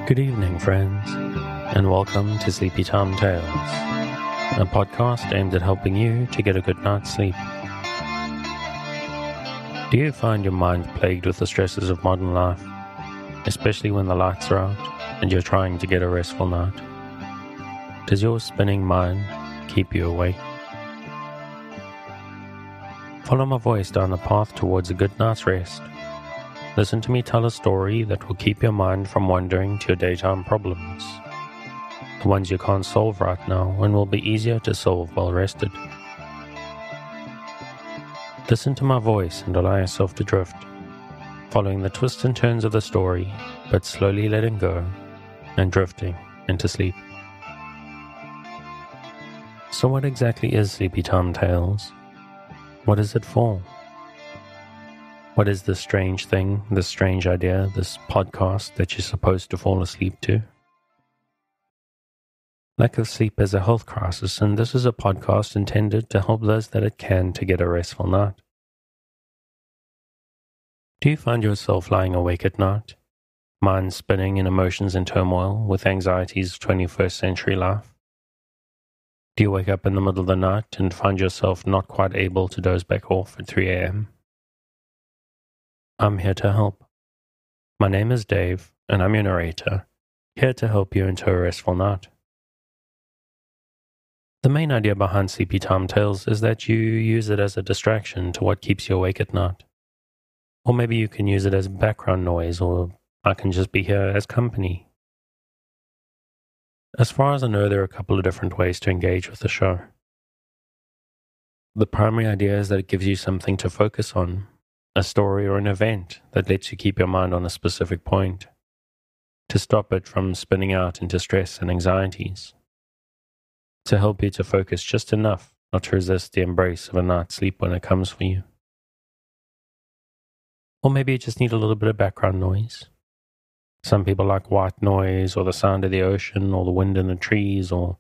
Good evening, friends, and welcome to Sleepy Time Tales, a podcast aimed at helping you to get a good night's sleep. Do you find your mind plagued with the stresses of modern life, especially when the lights are out and you're trying to get a restful night? Does your spinning mind keep you awake? Follow my voice down the path towards a good night's rest. Listen to me tell a story that will keep your mind from wandering to your daytime problems, the ones you can't solve right now and will be easier to solve while rested. Listen to my voice and allow yourself to drift, following the twists and turns of the story, but slowly letting go and drifting into sleep. So what exactly is Sleepy Time Tales? What is it for? What is this strange thing, this strange idea, this podcast that you're supposed to fall asleep to? Lack of sleep is a health crisis, and this is a podcast intended to help those that it can to get a restful night. Do you find yourself lying awake at night, mind spinning in emotions in turmoil with anxieties of 21st century life? Do you wake up in the middle of the night and find yourself not quite able to doze back off at 3 a.m.? I'm here to help. My name is Dave, and I'm your narrator, here to help you into a restful night. The main idea behind Sleepy Time Tales is that you use it as a distraction to what keeps you awake at night. Or maybe you can use it as background noise, or I can just be here as company. As far as I know, there are a couple of different ways to engage with the show. The primary idea is that it gives you something to focus on, a story or an event that lets you keep your mind on a specific point, to stop it from spinning out into stress and anxieties, to help you to focus just enough not to resist the embrace of a night's sleep when it comes for you. Or maybe you just need a little bit of background noise. Some people like white noise, or the sound of the ocean, or the wind in the trees, or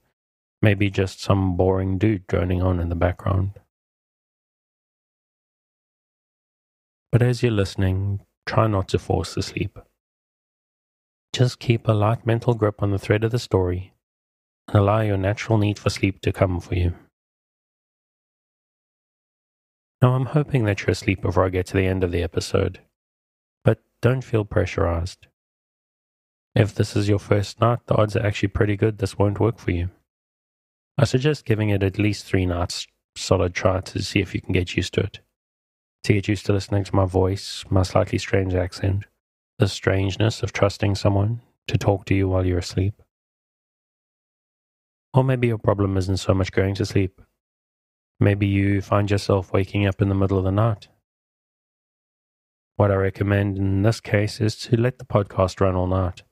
maybe just some boring dude droning on in the background. But as you're listening, try not to force the sleep. Just keep a light mental grip on the thread of the story and allow your natural need for sleep to come for you. Now, I'm hoping that you're asleep before I get to the end of the episode, but don't feel pressurized. If this is your first night, the odds are actually pretty good this won't work for you. I suggest giving it at least 3 nights solid try to see if you can get used to it. To get used to listening to my voice, my slightly strange accent, the strangeness of trusting someone to talk to you while you're asleep. Or maybe your problem isn't so much going to sleep. Maybe you find yourself waking up in the middle of the night. What I recommend in this case is to let the podcast run all night.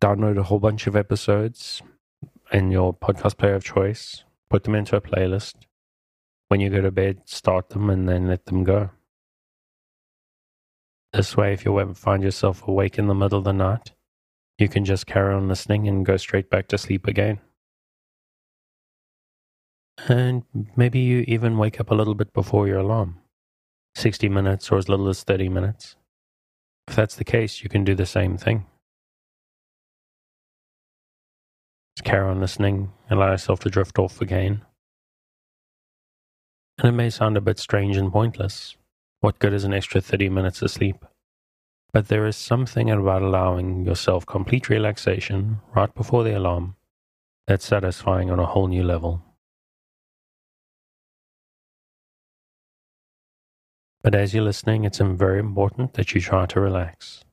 Download a whole bunch of episodes in your podcast player of choice, put them into a playlist. When you go to bed, start them and then let them go. This way, if you ever find yourself awake in the middle of the night, you can just carry on listening and go straight back to sleep again. And maybe you even wake up a little bit before your alarm, 60 minutes or as little as 30 minutes. If that's the case, you can do the same thing. Just carry on listening, allow yourself to drift off again. And it may sound a bit strange and pointless. What good is an extra 30 minutes of sleep? But there is something about allowing yourself complete relaxation right before the alarm that's satisfying on a whole new level. But as you're listening, it's very important that you try to relax.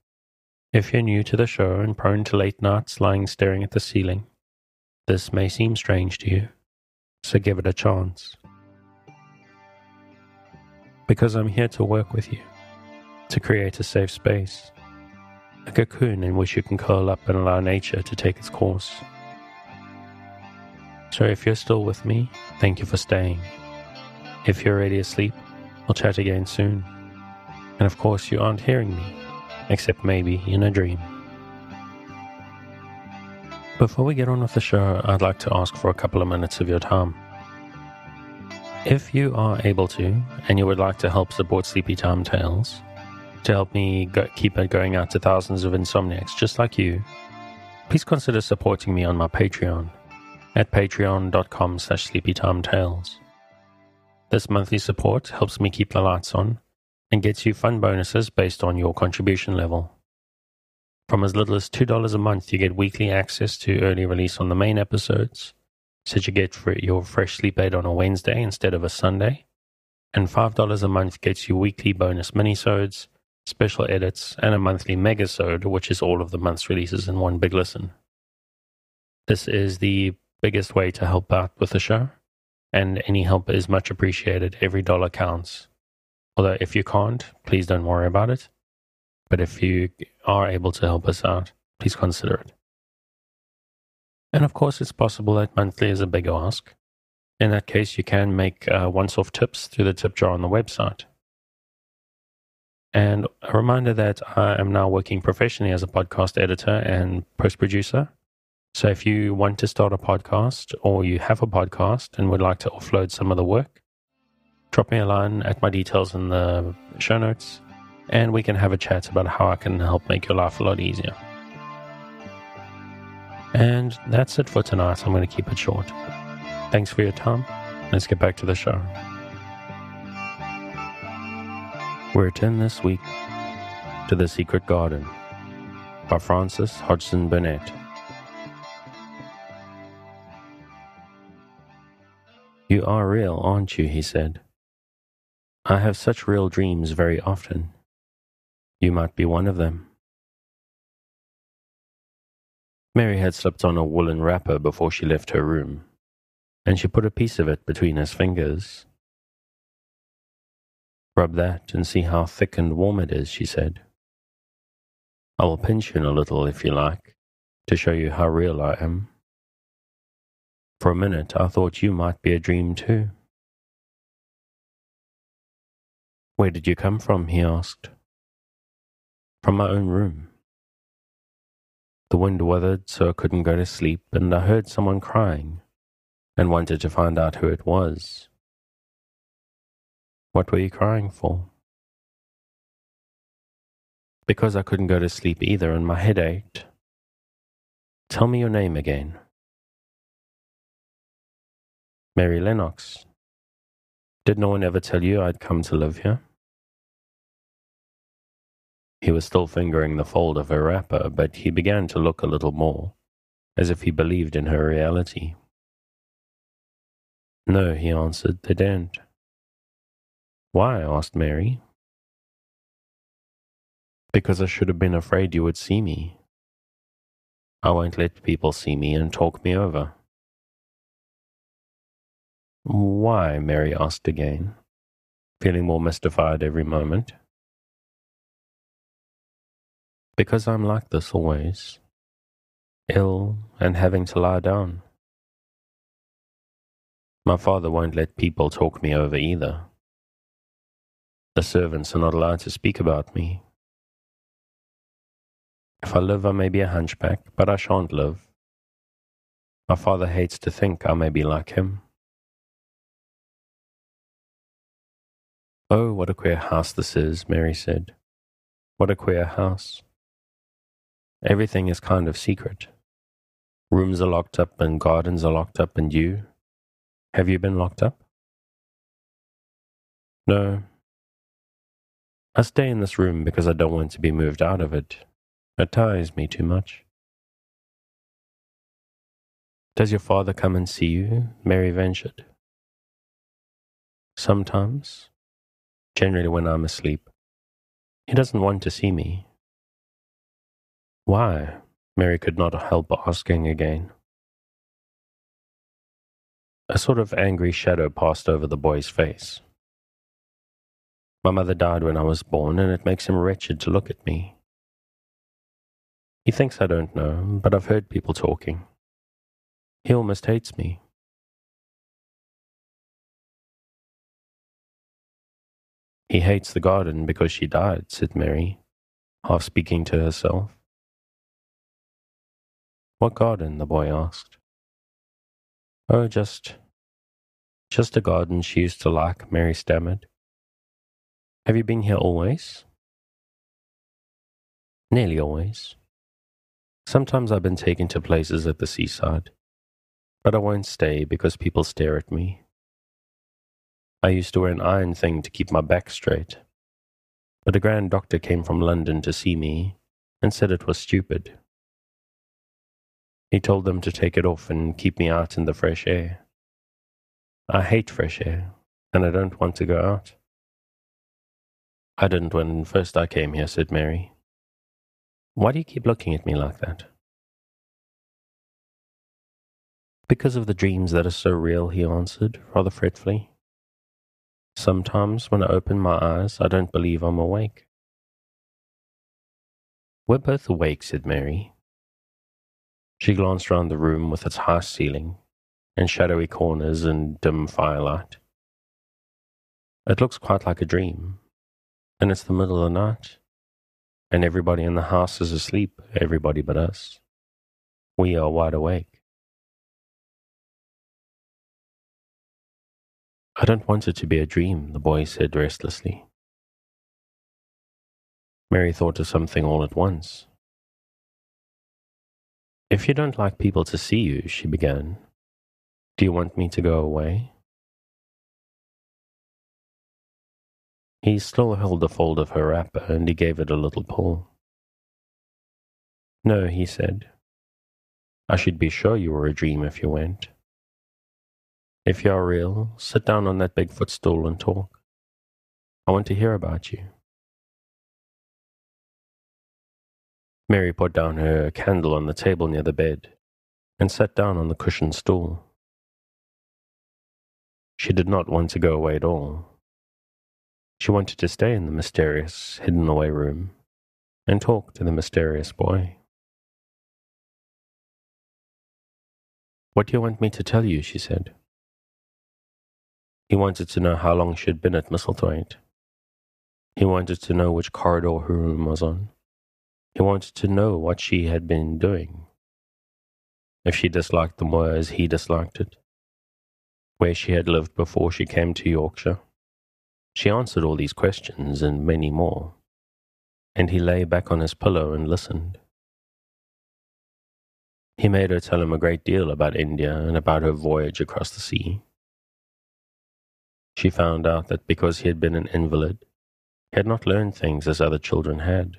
If you're new to the show and prone to late nights lying staring at the ceiling, this may seem strange to you, so give it a chance. Because I'm here to work with you, to create a safe space, a cocoon in which you can curl up and allow nature to take its course. So if you're still with me, thank you for staying. If you're already asleep, we'll chat again soon. And of course you aren't hearing me, except maybe in a dream. Before we get on with the show, I'd like to ask for a couple of minutes of your time. If you are able to, and you would like to help support Sleepy Time Tales, To help me keep it going out to thousands of insomniacs just like you, please consider supporting me on my Patreon at patreon.com/sleepytimetales. This monthly support helps me keep the lights on and gets you fun bonuses based on your contribution level. From as little as $2 a month, you get weekly access to early release on the main episodes, so you get your fresh sleep aid on a Wednesday instead of a Sunday, and $5 a month gets you weekly bonus minisodes, special edits, and a monthly megasode, which is all of the month's releases in one big listen. This is the biggest way to help out with the show, and any help is much appreciated. Every dollar counts. Although if you can't, please don't worry about it. But if you are able to help us out, please consider it. And of course, it's possible that monthly is a big ask. In that case, you can make once-off tips through the tip jar on the website. And a reminder that I am now working professionally as a podcast editor and post-producer. So if you want to start a podcast or you have a podcast and would like to offload some of the work, drop me a line at my details in the show notes, and we can have a chat about how I can help make your life a lot easier. And that's it for tonight. I'm going to keep it short. Thanks for your time. Let's get back to the show. We return this week to The Secret Garden by Frances Hodgson Burnett. You are real, aren't you? He said. I have such real dreams very often. You might be one of them. Mary had slipped on a woolen wrapper before she left her room, and she put a piece of it between his fingers. Rub that and see how thick and warm it is, she said. I will pinch you in a little if you like, to show you how real I am. For a minute I thought you might be a dream too. Where did you come from? He asked. From my own room. The wind withered so I couldn't go to sleep, and I heard someone crying and wanted to find out who it was. What were you crying for? Because I couldn't go to sleep either and my head ached. Tell me your name again. Mary Lennox. Did no one ever tell you I'd come to live here? He was still fingering the fold of her wrapper, but he began to look a little more, as if he believed in her reality. No, he answered, they didn't. Why? Asked Mary. Because I should have been afraid you would see me. I won't let people see me and talk me over. Why? Mary asked again, feeling more mystified every moment. Because I'm like this always, ill and having to lie down. My father won't let people talk me over either. The servants are not allowed to speak about me. If I live, I may be a hunchback, but I shan't live. My father hates to think I may be like him. Oh, what a queer house this is, Mary said. What a queer house. Everything is kind of secret. Rooms are locked up and gardens are locked up, and you? Have you been locked up? No. I stay in this room because I don't want to be moved out of it. It tires me too much. Does your father come and see you? Mary ventured. Sometimes. Generally when I'm asleep. He doesn't want to see me. Why? Mary could not help asking again. A sort of angry shadow passed over the boy's face. My mother died when I was born, and it makes him wretched to look at me. He thinks I don't know, but I've heard people talking. He almost hates me. He hates the garden because she died, said Mary, half speaking to herself. What garden? The boy asked. Oh, just a garden she used to like, Mary stammered. Have you been here always? Nearly always. Sometimes I've been taken to places at the seaside, but I won't stay because people stare at me. I used to wear an iron thing to keep my back straight, but a grand doctor came from London to see me and said it was stupid. He told them to take it off and keep me out in the fresh air. I hate fresh air, and I don't want to go out. I didn't when first I came here, said Mary. Why do you keep looking at me like that? Because of the dreams that are so real, he answered, rather fretfully. Sometimes when I open my eyes, I don't believe I'm awake. We're both awake, said Mary. She glanced round the room with its high ceiling and shadowy corners and dim firelight. It looks quite like a dream, and it's the middle of the night, and everybody in the house is asleep, everybody but us. We are wide awake. I don't want it to be a dream, the boy said restlessly. Mary thought of something all at once. If you don't like people to see you, she began, do you want me to go away? He still held the fold of her wrapper, and he gave it a little pull. No, he said. I should be sure you were a dream if you went. If you are real, sit down on that big footstool and talk. I want to hear about you. Mary put down her candle on the table near the bed and sat down on the cushioned stool. She did not want to go away at all. She wanted to stay in the mysterious, hidden-away room and talk to the mysterious boy. What do you want me to tell you? She said. He wanted to know how long she had been at Misselthwaite. He wanted to know which corridor her room was on. He wanted to know what she had been doing, if she disliked the moor as he disliked it, where she had lived before she came to Yorkshire. She answered all these questions and many more, and he lay back on his pillow and listened. He made her tell him a great deal about India and about her voyage across the sea. She found out that because he had been an invalid, he had not learned things as other children had.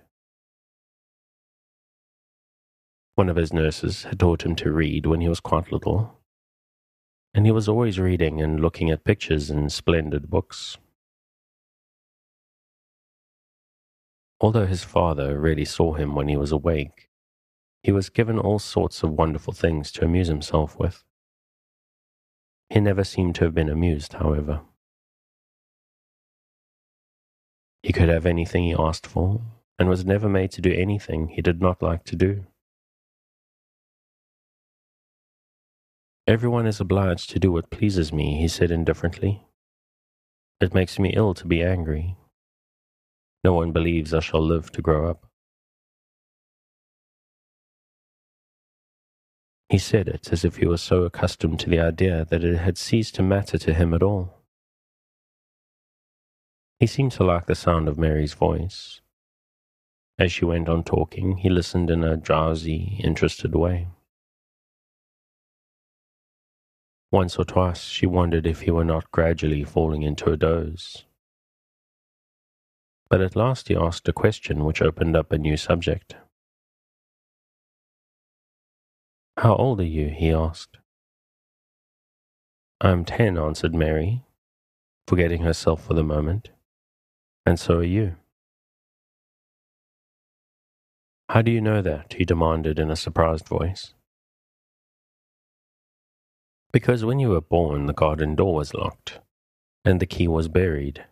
One of his nurses had taught him to read when he was quite little, and he was always reading and looking at pictures in splendid books. Although his father rarely saw him when he was awake, he was given all sorts of wonderful things to amuse himself with. He never seemed to have been amused, however. He could have anything he asked for, and was never made to do anything he did not like to do. Everyone is obliged to do what pleases me, he said indifferently. It makes me ill to be angry. No one believes I shall live to grow up. He said it as if he was so accustomed to the idea that it had ceased to matter to him at all. He seemed to like the sound of Mary's voice. As she went on talking, he listened in a drowsy, interested way. Once or twice she wondered if he were not gradually falling into a doze. But at last he asked a question which opened up a new subject. How old are you? He asked. I am 10, answered Mary, forgetting herself for the moment. And so are you. How do you know that? He demanded in a surprised voice. Because when you were born, the garden door was locked, and the key was buried,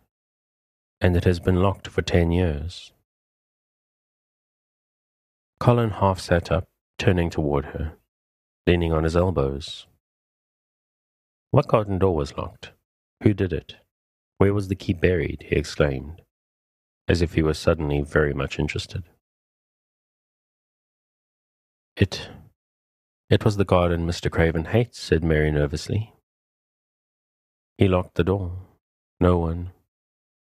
and it has been locked for 10 years. Colin half sat up, turning toward her, leaning on his elbows. What garden door was locked? Who did it? Where was the key buried? He exclaimed, as if he was suddenly very much interested. It was the garden Mr. Craven hates, said Mary nervously. He locked the door. No one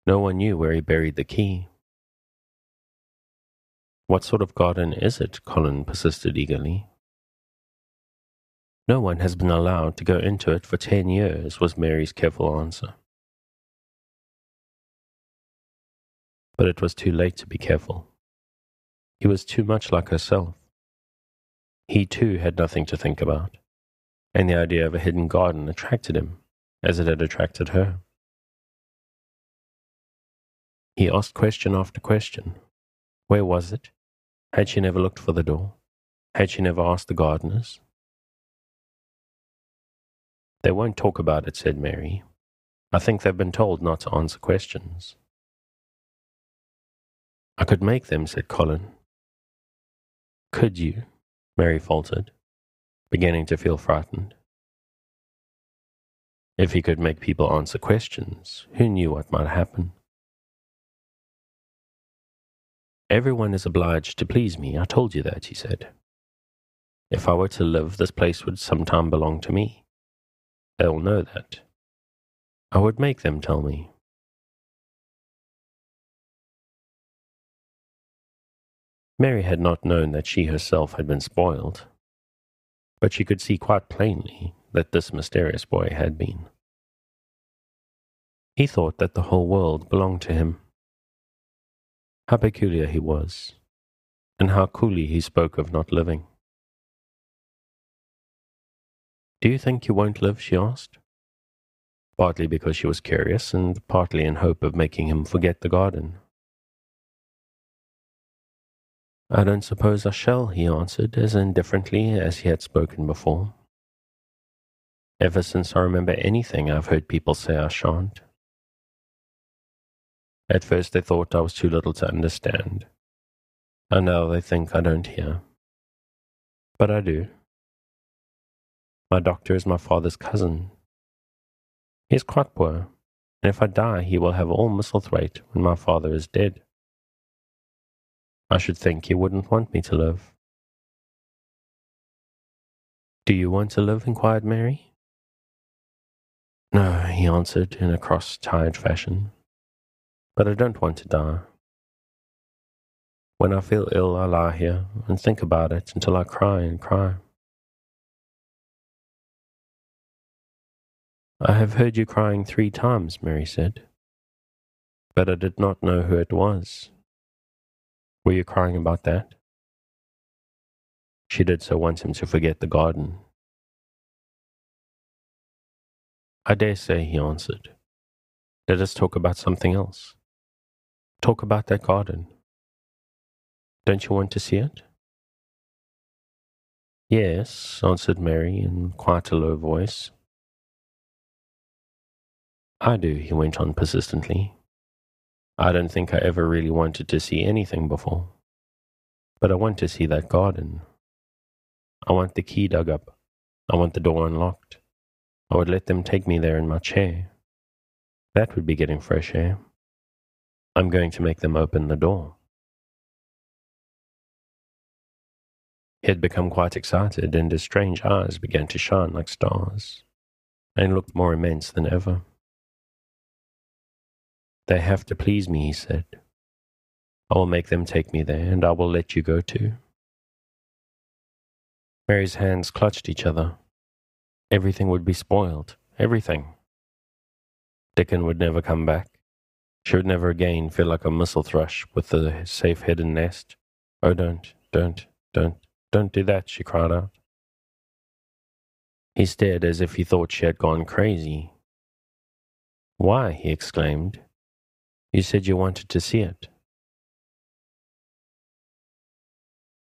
knew where he buried the key. What sort of garden is it? Colin persisted eagerly. No one has been allowed to go into it for 10 years, was Mary's careful answer. But it was too late to be careful. He was too much like herself. He too had nothing to think about, and the idea of a hidden garden attracted him, as it had attracted her. He asked question after question. Where was it? Had she never looked for the door? Had she never asked the gardeners? They won't talk about it, said Mary. I think they've been told not to answer questions. I could make them, said Colin. Could you? Mary faltered, beginning to feel frightened. If he could make people answer questions, who knew what might happen? Everyone is obliged to please me, I told you that, he said. If I were to live, this place would sometime belong to me. They'll know that. I would make them tell me. Mary had not known that she herself had been spoiled, but she could see quite plainly that this mysterious boy had been. He thought that the whole world belonged to him. How peculiar he was, and how coolly he spoke of not living. Do you think you won't live? She asked, partly because she was curious and partly in hope of making him forget the garden. I don't suppose I shall, he answered, as indifferently as he had spoken before. Ever since I remember anything, I've heard people say I shan't. At first they thought I was too little to understand, and now they think I don't hear. But I do. My doctor is my father's cousin. He is quite poor, and if I die he will have all Misselthwaite when my father is dead. I should think he wouldn't want me to live. Do you want to live? Inquired Mary. No, he answered in a cross, tired fashion. But I don't want to die. When I feel ill, I lie here and think about it until I cry and cry. I have heard you crying 3 times, Mary said, but I did not know who it was. Were you crying about that? She did so want him to forget the garden. I dare say, he answered. Let us talk about something else. Talk about that garden. Don't you want to see it? Yes, answered Mary in quite a low voice. I do, he went on persistently. I don't think I ever really wanted to see anything before. But I want to see that garden. I want the key dug up. I want the door unlocked. I would let them take me there in my chair. That would be getting fresh air. I'm going to make them open the door. He had become quite excited, and his strange eyes began to shine like stars, and looked more immense than ever. They have to please me, he said. I will make them take me there, and I will let you go too. Mary's hands clutched each other. Everything would be spoiled. Everything. Dickon would never come back. She would never again feel like a missel thrush with the safe hidden nest. Oh, don't do that, she cried out. He stared as if he thought she had gone crazy. Why? He exclaimed. You said you wanted to see it.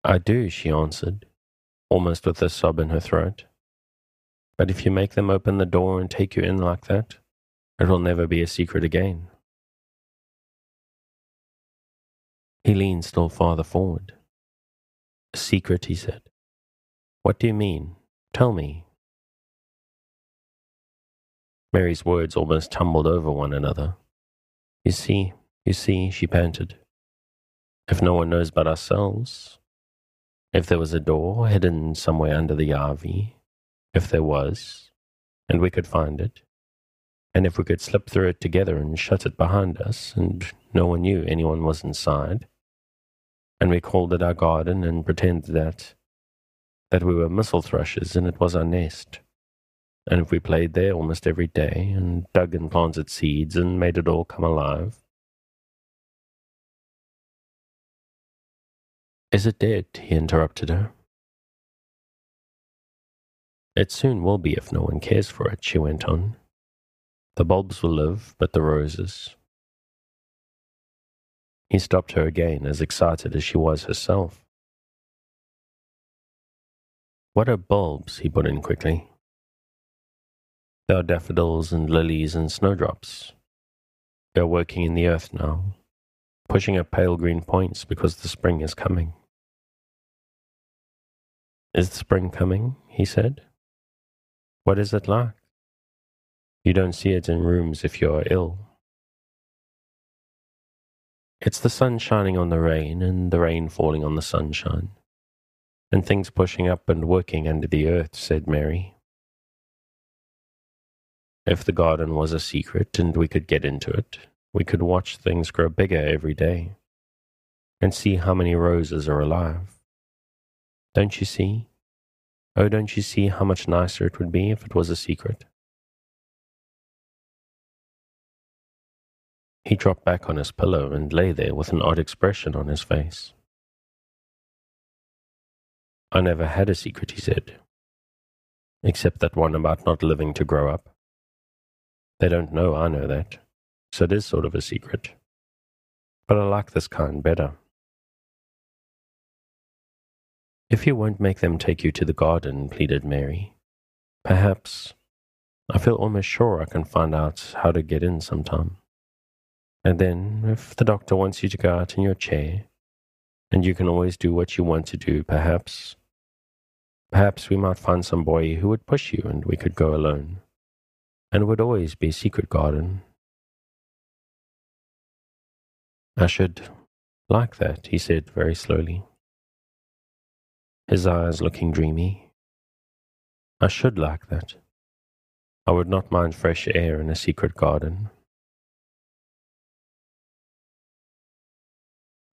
I do, she answered, almost with a sob in her throat. But if you make them open the door and take you in like that, it will never be a secret again. He leaned still farther forward. A secret, he said. What do you mean? Tell me. Mary's words almost tumbled over one another. You see, she panted. If no one knows but ourselves, if there was a door hidden somewhere under the ivy, if there was, and we could find it, and if we could slip through it together and shut it behind us, and no one knew anyone was inside, and we called it our garden and pretended that we were missel thrushes and it was our nest. And if we played there almost every day and dug and planted seeds and made it all come alive. Is it dead? He interrupted her. It soon will be if no one cares for it, she went on. The bulbs will live, but the roses. He stopped her again, as excited as she was herself. What are bulbs? He put in quickly. There are daffodils and lilies and snowdrops. They are working in the earth now, pushing up pale green points because the spring is coming. Is the spring coming? He said. What is it like? You don't see it in rooms if you are ill. It's the sun shining on the rain and the rain falling on the sunshine, and things pushing up and working under the earth, said Mary. If the garden was a secret and we could get into it, we could watch things grow bigger every day and see how many roses are alive. Don't you see? Oh, don't you see how much nicer it would be if it was a secret? He dropped back on his pillow and lay there with an odd expression on his face. I never had a secret, he said, except that one about not living to grow up. They don't know I know that, so it is sort of a secret. But I like this kind better. If you won't make them take you to the garden, pleaded Mary, perhaps. I feel almost sure I can find out how to get in sometime. And then, if the doctor wants you to go out in your chair, and you can always do what you want to do, perhaps we might find some boy who would push you and we could go alone. And it would always be a secret garden. I should like that, he said very slowly, his eyes looking dreamy. I should like that. I would not mind fresh air in a secret garden.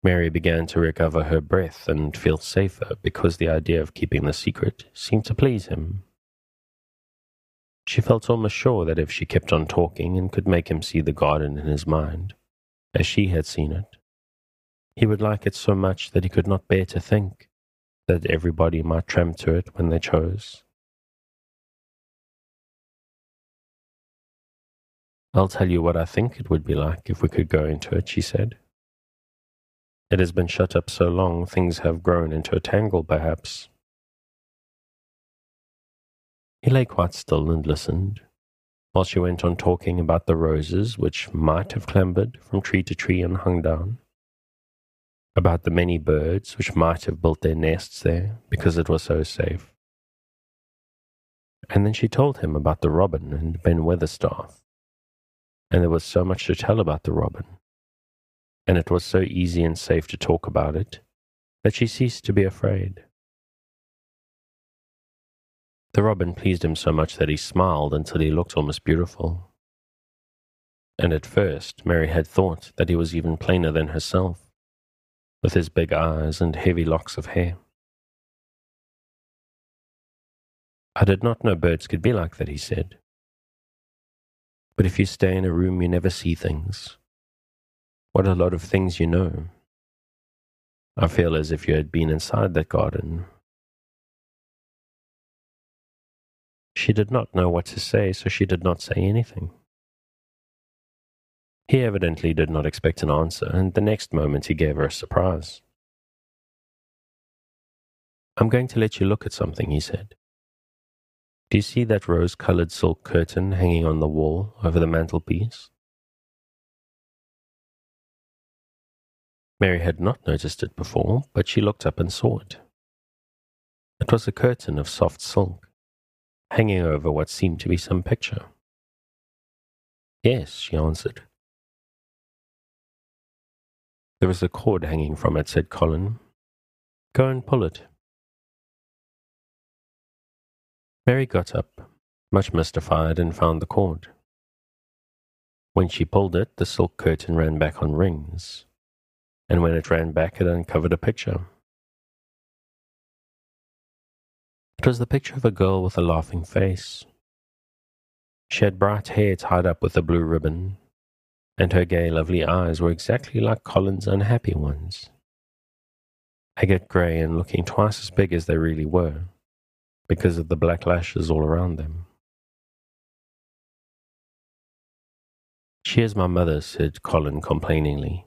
Mary began to recover her breath and feel safer because the idea of keeping the secret seemed to please him. She felt almost sure that if she kept on talking and could make him see the garden in his mind, as she had seen it, he would like it so much that he could not bear to think that everybody might tramp to it when they chose. I'll tell you what I think it would be like if we could go into it, she said. It has been shut up so long, things have grown into a tangle, perhaps. He lay quite still and listened, while she went on talking about the roses which might have clambered from tree to tree and hung down, about the many birds which might have built their nests there because it was so safe. And then she told him about the robin and Ben Weatherstaff, and there was so much to tell about the robin, and it was so easy and safe to talk about it that she ceased to be afraid. The robin pleased him so much that he smiled until he looked almost beautiful. And at first Mary had thought that he was even plainer than herself, with his big eyes and heavy locks of hair. I did not know birds could be like that, he said. But if you stay in a room, you never see things. What a lot of things you know. I feel as if you had been inside that garden. She did not know what to say, so she did not say anything. He evidently did not expect an answer, and the next moment he gave her a surprise. I'm going to let you look at something, he said. Do you see that rose-colored silk curtain hanging on the wall over the mantelpiece? Mary had not noticed it before, but she looked up and saw it. It was a curtain of soft silk, hanging over what seemed to be some picture. Yes, she answered. There is a cord hanging from it, said Colin. Go and pull it. Mary got up, much mystified, and found the cord. When she pulled it, the silk curtain ran back on rings, and when it ran back, it uncovered a picture. It was the picture of a girl with a laughing face. She had bright hair tied up with a blue ribbon, and her gay, lovely eyes were exactly like Colin's unhappy ones, agate grey and looking twice as big as they really were, because of the black lashes all around them. "She is my mother," said Colin complainingly.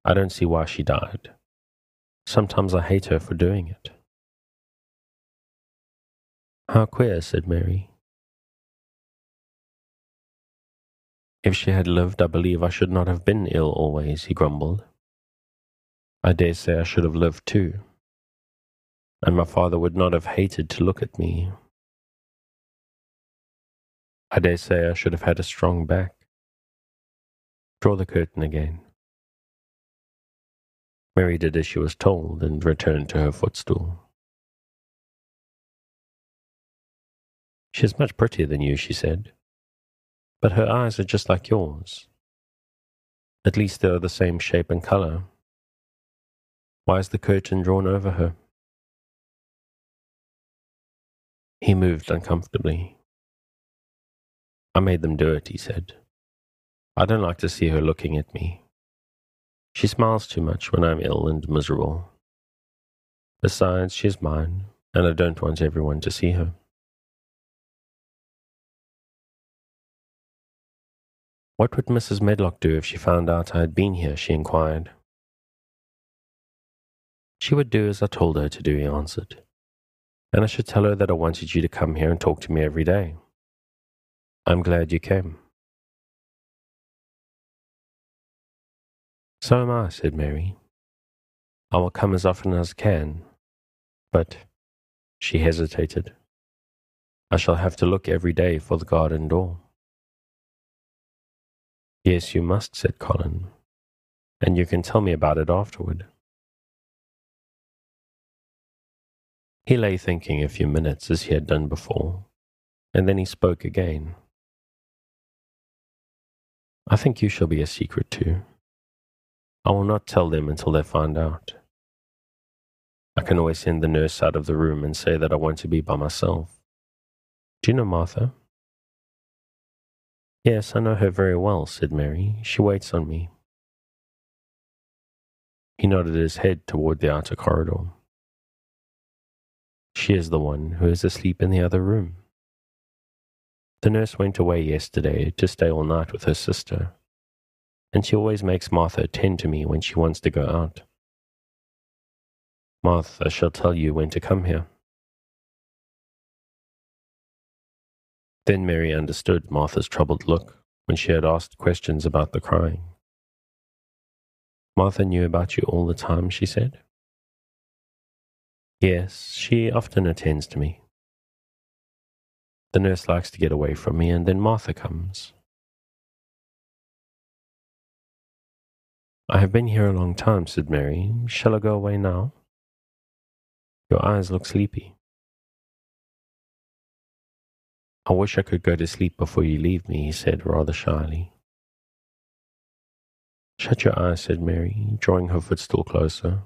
"I don't see why she died. Sometimes I hate her for doing it." "How queer," said Mary. "If she had lived, I believe I should not have been ill always," he grumbled. "I dare say I should have lived too, and my father would not have hated to look at me. I dare say I should have had a strong back. Draw the curtain again." Mary did as she was told and returned to her footstool. "She is much prettier than you," she said, "but her eyes are just like yours. At least they are the same shape and color. Why is the curtain drawn over her?" He moved uncomfortably. "I made them do it," he said. "I don't like to see her looking at me. She smiles too much when I'm ill and miserable. Besides, she is mine, and I don't want everyone to see her." "What would Mrs. Medlock do if she found out I had been here?" she inquired. "She would do as I told her to do," he answered. "And I should tell her that I wanted you to come here and talk to me every day. I'm glad you came." "So am I," said Mary. "I will come as often as I can, but—" she hesitated. "I shall have to look every day for the garden door." "Yes, you must," said Colin, "and you can tell me about it afterward." He lay thinking a few minutes as he had done before, and then he spoke again. "I think you shall be a secret too. I will not tell them until they find out. I can always send the nurse out of the room and say that I want to be by myself. Do you know Martha?" "Yes, I know her very well," said Mary. "She waits on me." He nodded his head toward the outer corridor. "She is the one who is asleep in the other room. The nurse went away yesterday to stay all night with her sister, and she always makes Martha attend to me when she wants to go out. Martha shall tell you when to come here." Then Mary understood Martha's troubled look when she had asked questions about the crying. "Martha knew about you all the time," she said. "Yes, she often attends to me. The nurse likes to get away from me, and then Martha comes." "I have been here a long time," said Mary. "Shall I go away now? Your eyes look sleepy." "I wish I could go to sleep before you leave me," he said rather shyly. "Shut your eyes," said Mary, drawing her footstool closer,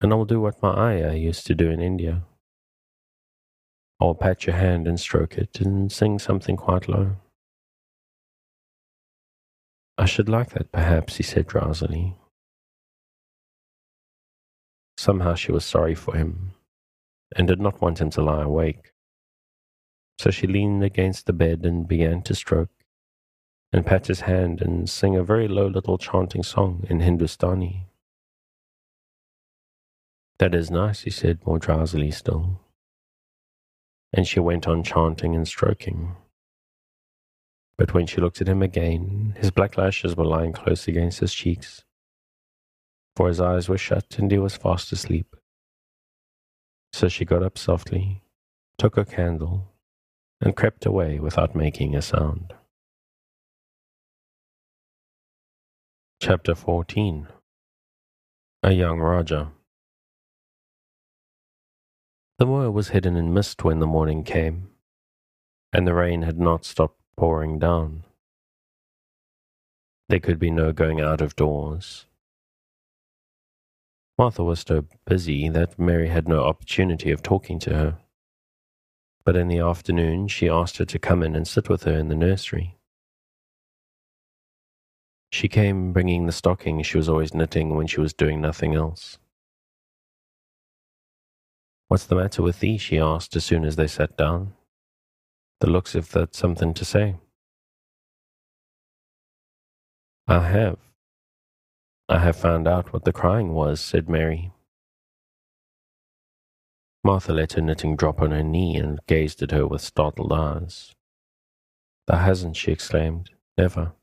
"and I will do what my ayah used to do in India. I will pat your hand and stroke it and sing something quite low." "I should like that, perhaps," he said drowsily. Somehow she was sorry for him, and did not want him to lie awake. So she leaned against the bed and began to stroke, and pat his hand and sing a very low little chanting song in Hindustani. "That is nice," he said more drowsily still. And she went on chanting and stroking. But when she looked at him again, his black lashes were lying close against his cheeks, for his eyes were shut and he was fast asleep. So she got up softly, took her candle, and crept away without making a sound. Chapter 14. A Young Raja. The moor was hidden in mist when the morning came, and the rain had not stopped pouring down. There could be no going out of doors, Martha was so busy that Mary had no opportunity of talking to her. But in the afternoon, she asked her to come in and sit with her in the nursery. She came bringing the stocking she was always knitting when she was doing nothing else. "What's the matter with thee?" she asked as soon as they sat down. "The looks if that's something to say." I have found out what the crying was," said Mary. Martha let her knitting drop on her knee and gazed at her with startled eyes. "Thou hasn't," she exclaimed. "Never."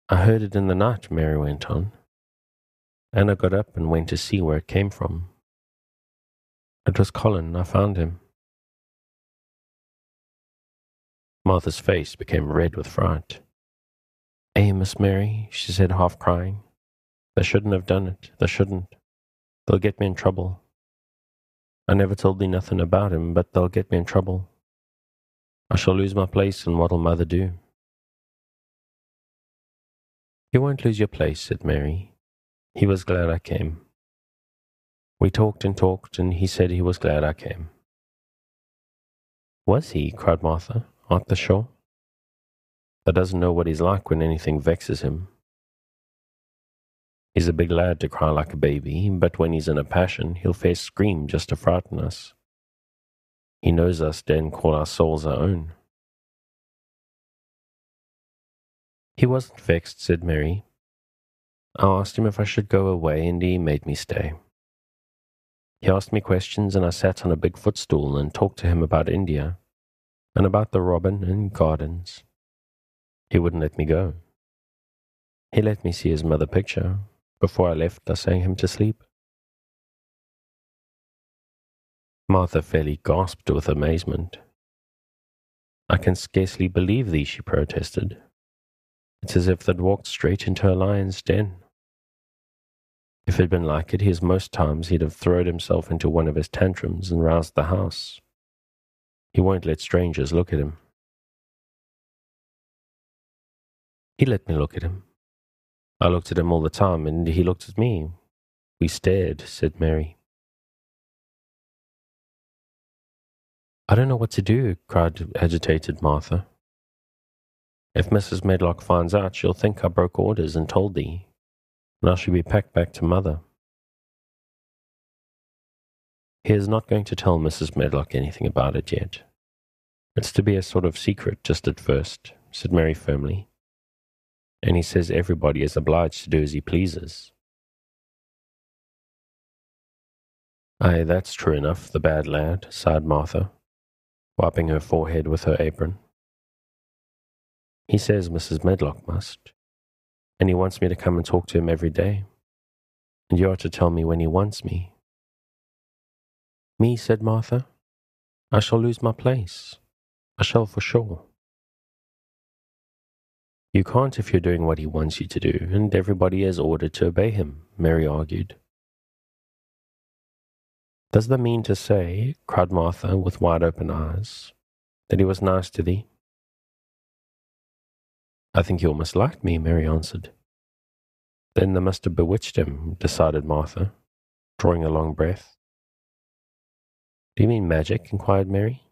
"I heard it in the night," Mary went on. "Anna got up and went to see where it came from. It was Colin. I found him." Martha's face became red with fright. Miss Mary," she said, half crying. "They shouldn't have done it. They shouldn't. They'll get me in trouble. I never told thee nothing about him, but they'll get me in trouble. I shall lose my place, and what'll mother do?" "You won't lose your place," said Mary. "He was glad I came. We talked, and he said he was glad I came." "Was he?" cried Martha. "Art thou sure? Thou doesn't know what he's like when anything vexes him. He's a big lad to cry like a baby, but when he's in a passion, he'll fair scream just to frighten us. He knows us then call our souls our own." "He wasn't vexed," said Mary. "I asked him if I should go away, and he made me stay. He asked me questions, and I sat on a big footstool and talked to him about India, and about the robin and gardens. He wouldn't let me go. He let me see his mother picture. Before I left, I sang him to sleep." Martha fairly gasped with amazement. "I can scarcely believe thee," she protested. "It's as if they'd walked straight into a lion's den. If it'd been like it, most times he'd have thrown himself into one of his tantrums and roused the house. He won't let strangers look at him." "He let me look at him. I looked at him all the time, and he looked at me. We stared," said Mary. "I don't know what to do," cried agitated Martha. "If Mrs. Medlock finds out, she'll think I broke orders and told thee, and I shall be packed back to mother." "He is not going to tell Mrs. Medlock anything about it yet. It's to be a sort of secret just at first," said Mary firmly. "And he says everybody is obliged to do as he pleases." "Aye, that's true enough, the bad lad," sighed Martha, wiping her forehead with her apron. "He says Mrs. Medlock must, and he wants me to come and talk to him every day, and you are to tell me when he wants me." "Me," said Martha. "I shall lose my place. I shall for sure." "You can't if you're doing what he wants you to do, and everybody is ordered to obey him," Mary argued. "Does that mean to say," cried Martha with wide-open eyes, "that he was nice to thee?" "I think he almost liked me," Mary answered. "Then they must have bewitched him," decided Martha, drawing a long breath. "Do you mean magic?" inquired Mary.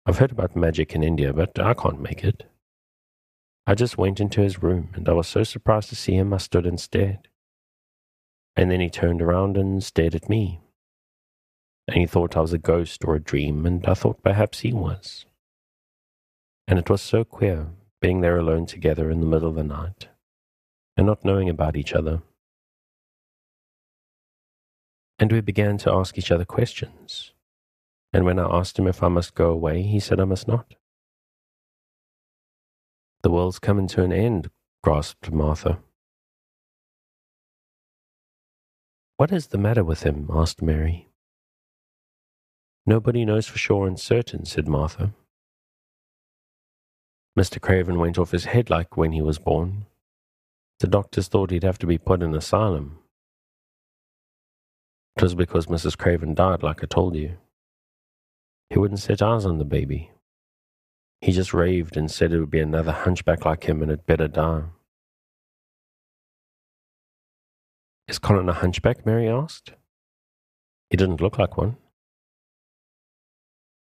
"I've heard about magic in India, but I can't make it. I just went into his room, and I was so surprised to see him I stood and stared. And then he turned around and stared at me. And he thought I was a ghost or a dream, and I thought perhaps he was. And it was so queer, being there alone together in the middle of the night, and not knowing about each other. And we began to ask each other questions. And when I asked him if I must go away, he said I must not." "The world's coming to an end," gasped Martha. "What is the matter with him?" asked Mary. "Nobody knows for sure and certain," said Martha. "Mr. Craven went off his head like when he was born. The doctors thought he'd have to be put in an asylum. It was because Mrs. Craven died, like I told you. He wouldn't set eyes on the baby. He just raved and said it would be another hunchback like him and had better die. Is Colin a hunchback? Mary asked. He didn't look like one.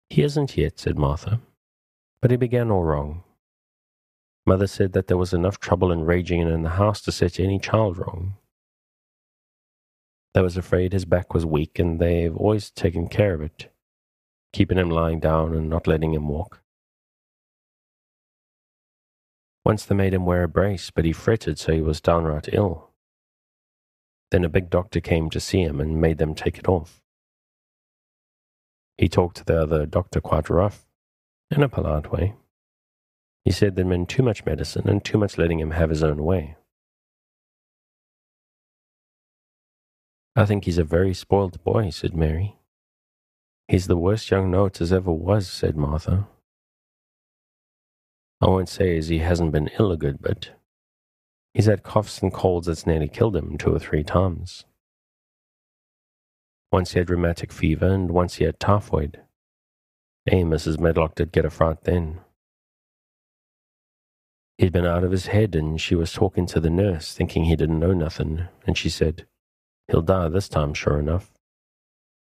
He isn't yet, said Martha, but he began all wrong. Mother said that there was enough trouble and raging in the house to set any child wrong. They was afraid his back was weak, and they've always taken care of it, keeping him lying down and not letting him walk. Once they made him wear a brace, but he fretted so he was downright ill. Then a big doctor came to see him and made them take it off. He talked to the other doctor quite rough, in a polite way. He said there'd been too much medicine and too much letting him have his own way. I think he's a very spoilt boy, said Mary. He's the worst young note as ever was, said Martha. I won't say as he hasn't been ill a good bit. He's had coughs and colds that's nearly killed him 2 or 3 times. Once he had rheumatic fever, and once he had typhoid. Mrs. Medlock did get a fright then. He'd been out of his head, and she was talking to the nurse, thinking he didn't know nothing, and she said, "He'll die this time, sure enough.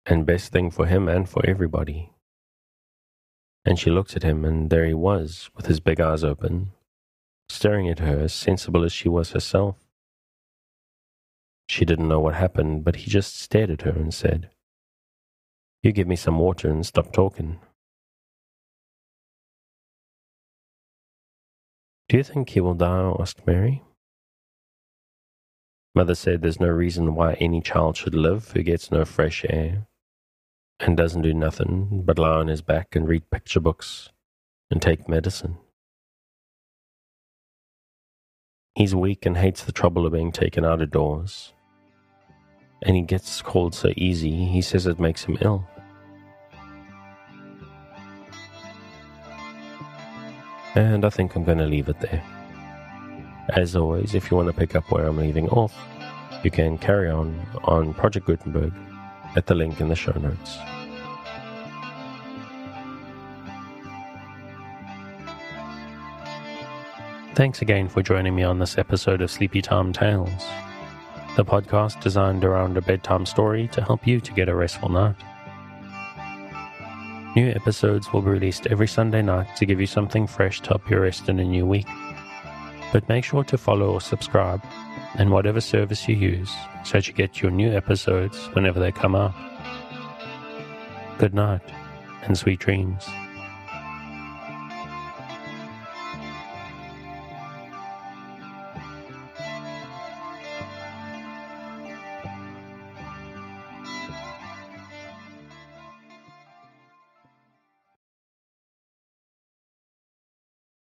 And best thing for him and for everybody." And she looked at him, and there he was, with his big eyes open, staring at her as sensible as she was herself. She didn't know what happened, but he just stared at her and said, "You give me some water and stop talking." "Do you think he will die?" asked Mary. Mother said there's no reason why any child should live who gets no fresh air and doesn't do nothing but lie on his back and read picture books and take medicine. He's weak and hates the trouble of being taken out of doors. And he gets cold so easy, he says it makes him ill. And I think I'm going to leave it there. As always, if you want to pick up where I'm leaving off, you can carry on Project Gutenberg at the link in the show notes. Thanks again for joining me on this episode of Sleepy Time Tales, the podcast designed around a bedtime story to help you to get a restful night. New episodes will be released every Sunday night to give you something fresh to help you rest in a new week. But make sure to follow or subscribe in whatever service you use so that you get your new episodes whenever they come out. Good night and sweet dreams.